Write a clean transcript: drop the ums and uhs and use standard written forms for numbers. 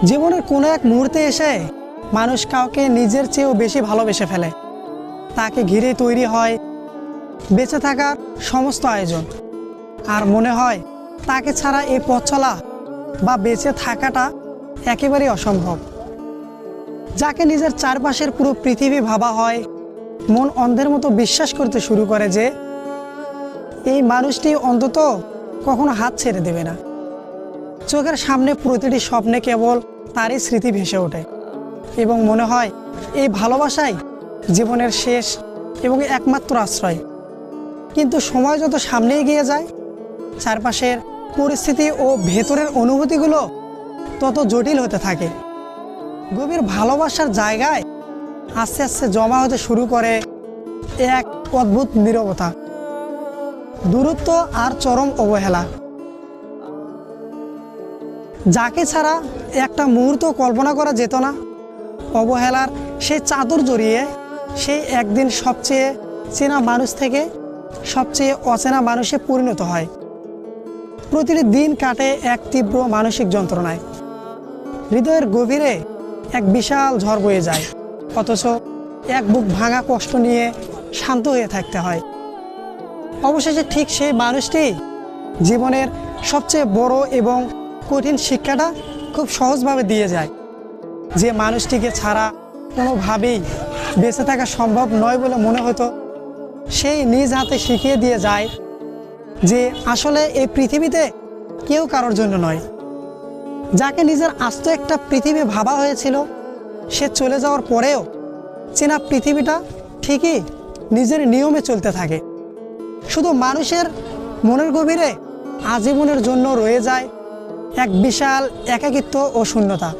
জীবনের কোনো এক মুহূর্তে এসে মানুষ কাউকে নিজের চেয়েও বেশি ভালোবেসে ফেলে। তাকে ঘিরে তৈরি হয় বেঁচে থাকার সমস্ত আয়োজন, আর মনে হয় তাকে ছাড়া এই পথ চলা বা বেঁচে থাকাটা একেবারেই অসম্ভব। যাকে নিজের চারপাশের পুরো পৃথিবী ভাবা হয়, মন অন্ধের মতো বিশ্বাস করতে শুরু করে যে এই মানুষটি অন্তত কখনো হাত ছেড়ে দেবে না। চোখের সামনে প্রতিটি স্বপ্নে কেবল তারই স্মৃতি ভেসে ওঠে এবং মনে হয় এই ভালোবাসাই জীবনের শেষ এবং একমাত্র আশ্রয়। কিন্তু সময় যত সামনে এগিয়ে যায়, চারপাশের পরিস্থিতি ও ভেতরের অনুভূতিগুলো তত জটিল হতে থাকে। গভীর ভালোবাসার জায়গায় আস্তে আস্তে জমা হতে শুরু করে এক অদ্ভুত নীরবতা, দূরত্ব আর চরম অবহেলা। যাকে ছাড়া একটা মুহূর্ত কল্পনা করা যেত না, অবহেলার সেই চাদর জড়িয়ে সেই একদিন সবচেয়ে চেনা মানুষ থেকে সবচেয়ে অচেনা মানুষে পরিণত হয়। প্রতিটি দিন কাটে এক তীব্র মানসিক যন্ত্রণায়। হৃদয়ের গভীরে এক বিশাল ঝড় বয়ে যায়, অথচ এক বুক ভাঙা কষ্ট নিয়ে শান্ত হয়ে থাকতে হয়। অবশেষে ঠিক সেই মানুষটি জীবনের সবচেয়ে বড় এবং কঠিন শিক্ষাটা খুব সহজভাবে দিয়ে যায়। যে মানুষটিকে ছাড়া কোনোভাবেই বেঁচে থাকা সম্ভব নয় বলে মনে হতো, সেই নিজ হাতে শিখিয়ে দিয়ে যায় যে আসলে এই পৃথিবীতে কেউ কারোর জন্য নয়। যাকে নিজের আস্ত একটা পৃথিবী ভাবা হয়েছিল, সে চলে যাওয়ার পরেও চেনা পৃথিবীটা ঠিকই নিজের নিয়মে চলতে থাকে। শুধু মানুষের মনের গভীরে আজীবনের জন্য রয়ে যায় এক বিশাল একাকিত্ব ও শূন্যতা।